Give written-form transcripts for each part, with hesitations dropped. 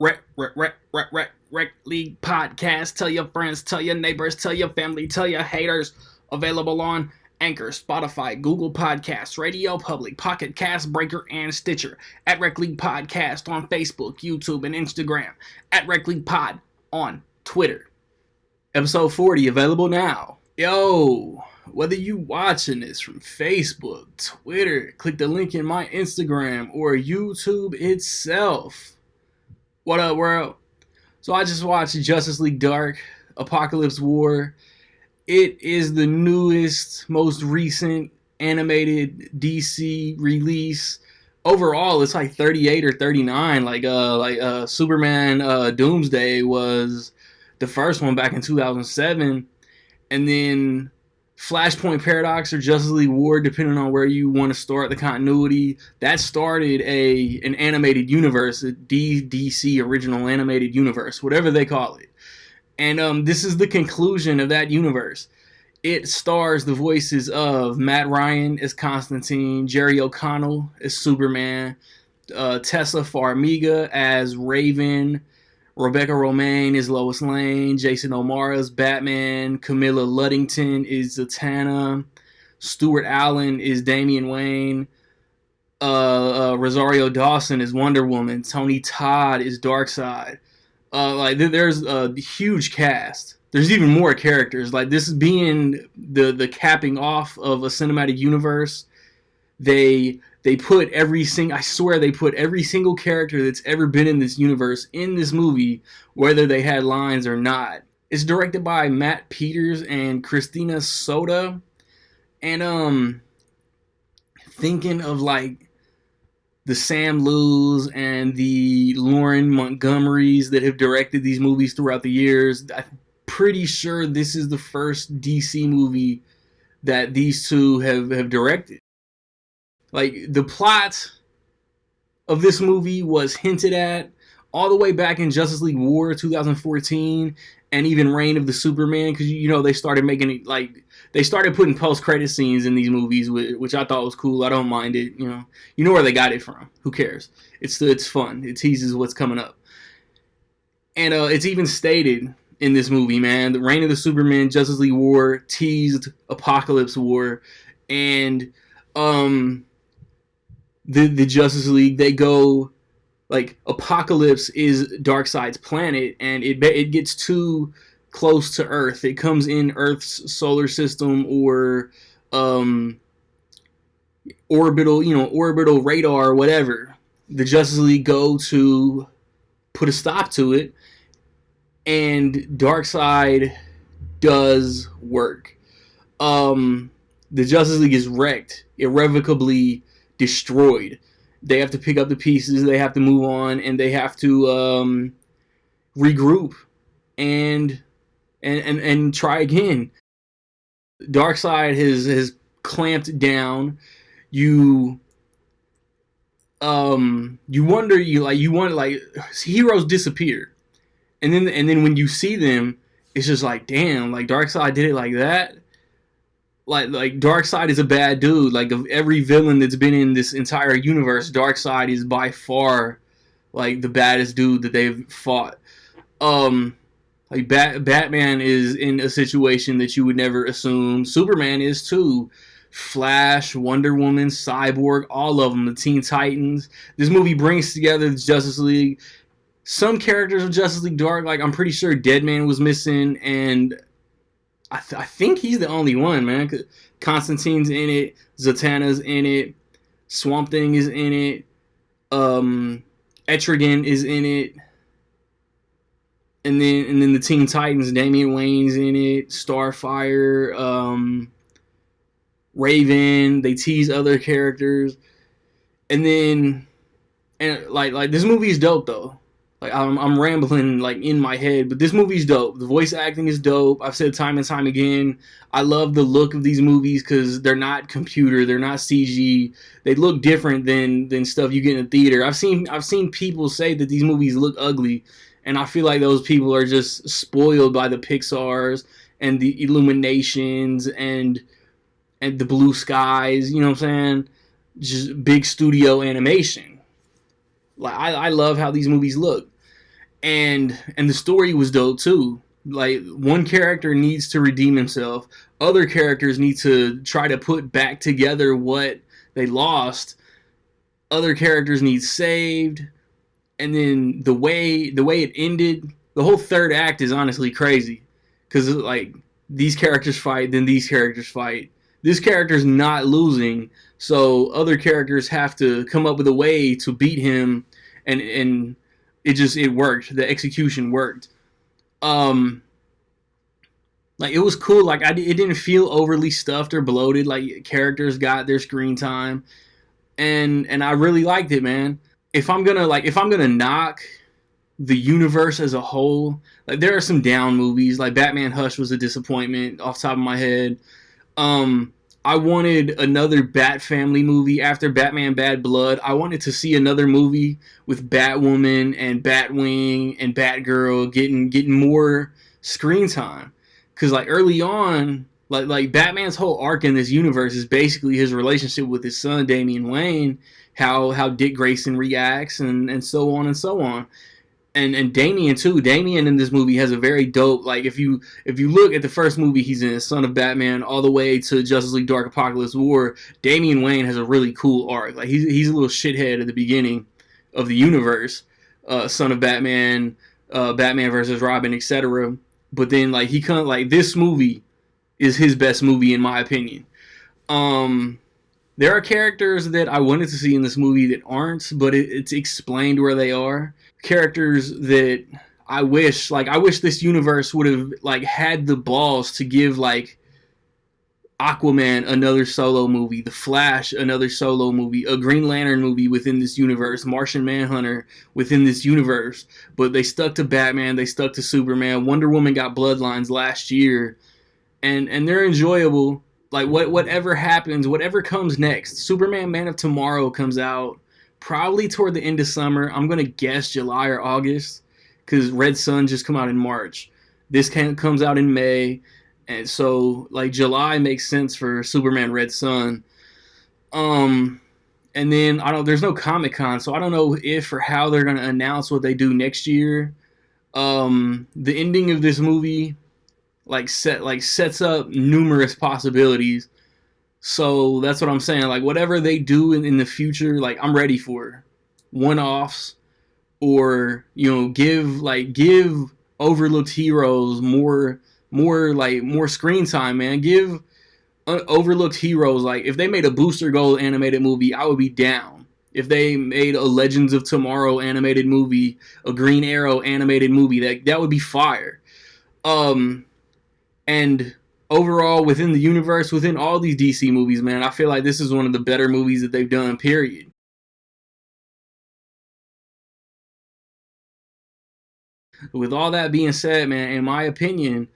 Rec League Podcast. Tell your friends, tell your neighbors, tell your family, tell your haters. Available on Anchor, Spotify, Google Podcasts, Radio Public, Pocket Cast, Breaker, and Stitcher. At Rec League Podcast on Facebook, YouTube, and Instagram. At Rec League Pod on Twitter. Episode 40 available now. Yo, whether you watching this from Facebook, Twitter, click the link in my Instagram, or YouTube itself. What up, world? So I just watched Justice League Dark, Apokalips War. It is the newest, most recent animated DC release. Overall, it's like 38 or 39. Like Superman Doomsday was the first one back in 2007. And then Flashpoint Paradox or Justice League War, depending on where you want to start the continuity, that started an animated universe, a DC original animated universe, whatever they call it. And this is the conclusion of that universe. It stars the voices of Matt Ryan as Constantine, Jerry O'Connell as Superman, Tessa Farmiga as Raven, Rebecca Romijn is Lois Lane, Jason O'Mara is Batman, Camilla Luddington is Zatanna, Stuart Allen is Damian Wayne, Rosario Dawson is Wonder Woman, Tony Todd is Darkseid. There's a huge cast. There's even more characters. Like, this is being the capping off of a cinematic universe. They put I swear they put every single character that's ever been in this universe in this movie, whether they had lines or not. It's directed by Matt Peters and Christina Soda. And thinking of like the Sam Lius and the Lauren Montgomerys that have directed these movies throughout the years, I'm pretty sure this is the first DC movie that these two have directed. Like, the plot of this movie was hinted at all the way back in Justice League War 2014 and even Reign of the Superman, because, you know, they started making it, like, they started putting post-credit scenes in these movies, which I thought was cool. I don't mind it, you know where they got it from. Who cares? It's fun. It teases what's coming up. And it's even stated in this movie, man, the Reign of the Superman, Justice League War teased Apokalips War, and the Justice League, they go, like, Apokalips is Darkseid's planet, and it gets too close to Earth. It comes in Earth's solar system or orbital radar or whatever. The Justice League go to put a stop to it, and Darkseid does work. The Justice League is wrecked, irrevocably destroyed. They have to pick up the pieces, they have to move on, and they have to regroup and try again. Darkseid has clamped down. You wonder, heroes disappear, and then when you see them, it's just like, damn, like, Darkseid did it like that. Like Darkseid is a bad dude. Like, of every villain that's been in this entire universe, Darkseid is by far like the baddest dude that they've fought. Batman is in a situation that you would never assume. Superman is too. Flash, Wonder Woman, Cyborg, all of them, the Teen Titans. This movie brings together the Justice League. Some characters of Justice League Dark, like, I'm pretty sure Deadman was missing, and I think he's the only one, man. Constantine's in it, Zatanna's in it, Swamp Thing is in it, Etrigan is in it, and then the Teen Titans, Damian Wayne's in it, Starfire, Raven. They tease other characters, and this movie is dope though. Like, I'm rambling, like, in my head, but this movie's dope. The voice acting is dope. I've said time and time again, I love the look of these movies because they're not computer, they're not CG. They look different than stuff you get in a theater. I've seen people say that these movies look ugly, and I feel like those people are just spoiled by the Pixars and the Illuminations and the Blue Skies. You know what I'm saying? Just big studio animation. Like, I love how these movies look. and the story was dope too. Like, one character needs to redeem himself, other characters need to try to put back together what they lost, other characters need saved, and then the way it ended, the whole third act is honestly crazy, because like these characters fight, then these characters fight. This character's not losing, so other characters have to come up with a way to beat him, and it worked. The execution worked. Um, like, it was cool. Like, it didn't feel overly stuffed or bloated. Like, characters got their screen time, and I really liked it, man. If I'm gonna knock the universe as a whole, like, there are some down movies. Like, Batman Hush was a disappointment off the top of my head. Um, I wanted another Bat Family movie after Batman Bad Blood. I wanted to see another movie with Batwoman and Batwing and Batgirl getting more screen time. Cause like early on, like Batman's whole arc in this universe is basically his relationship with his son Damian Wayne, how Dick Grayson reacts, and so on and so on. And Damian too. Damian in this movie has a very dope, like, if you look at the first movie he's in, Son of Batman, all the way to Justice League Dark Apocalypse War, Damian Wayne has a really cool arc. Like, he's a little shithead at the beginning of the universe, Son of Batman, Batman versus Robin, etc. But then, like, this movie is his best movie in my opinion. Um, there are characters that I wanted to see in this movie that aren't, but it's explained where they are. Characters that I wish this universe would have, like, had the balls to give, like, Aquaman another solo movie, The Flash another solo movie, a Green Lantern movie within this universe, Martian Manhunter within this universe. But they stuck to Batman, they stuck to Superman. Wonder Woman got Bloodlines last year, and they're enjoyable. Like, whatever happens, whatever comes next. Superman Man of Tomorrow comes out probably toward the end of summer. I'm gonna guess July or August, because Red Sun just come out in March. This comes out in May, and so, like, July makes sense for Superman Red Sun. Um, and then there's no Comic-Con, so I don't know if or how they're gonna announce what they do next year. The ending of this movie sets up numerous possibilities. So that's what I'm saying. Like, whatever they do in the future, like, I'm ready for one-offs, or, give overlooked heroes more screen time, man. Give overlooked heroes, like, if they made a Booster Gold animated movie, I would be down. If they made a Legends of Tomorrow animated movie, a Green Arrow animated movie, that would be fire. And overall, within the universe, within all these DC movies, man, I feel like this is one of the better movies that they've done, period. With all that being said, man, in my opinion,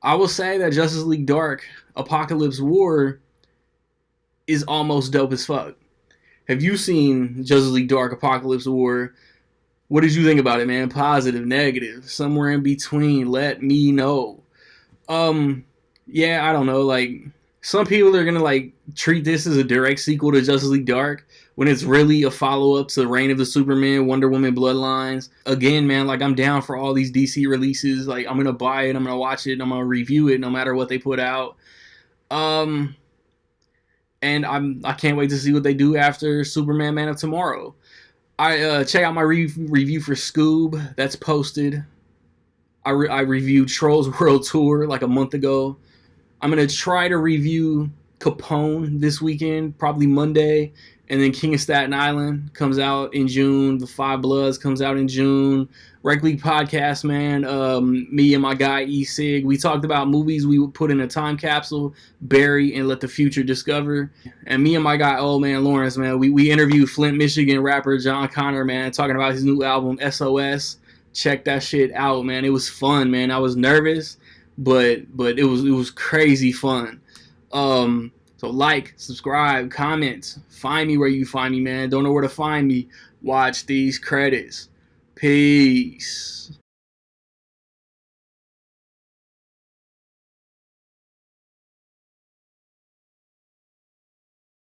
I will say that Justice League Dark Apocalypse War is almost dope as fuck. Have you seen Justice League Dark Apocalypse War? What did you think about it, man? Positive, negative, somewhere in between? Let me know. Yeah, I don't know. Like, some people are gonna, like, treat this as a direct sequel to Justice League Dark, when it's really a follow-up to Reign of the Superman, Wonder Woman Bloodlines. Again, man, like, I'm down for all these DC releases. Like, I'm gonna buy it, I'm gonna watch it, and I'm gonna review it no matter what they put out. Um, and I can't wait to see what they do after Superman Man of Tomorrow. I check out my review for Scoob. That's posted. I reviewed Trolls World Tour like a month ago. I'm going to try to review Capone this weekend, probably Monday. And then King of Staten Island comes out in June. The Five Bloods comes out in June. Rec League Podcast, man. Me and my guy E-Sig, we talked about movies we would put in a time capsule, bury, and let the future discover. And me and my guy Old Man Lawrence, man, we interviewed Flint, Michigan rapper John Connor, man, talking about his new album, SOS. Check that shit out, man. It was fun, man. I was nervous, but it was crazy fun. So like, subscribe, comment, find me where you find me, man. Don't know where to find me. Watch these credits. Peace.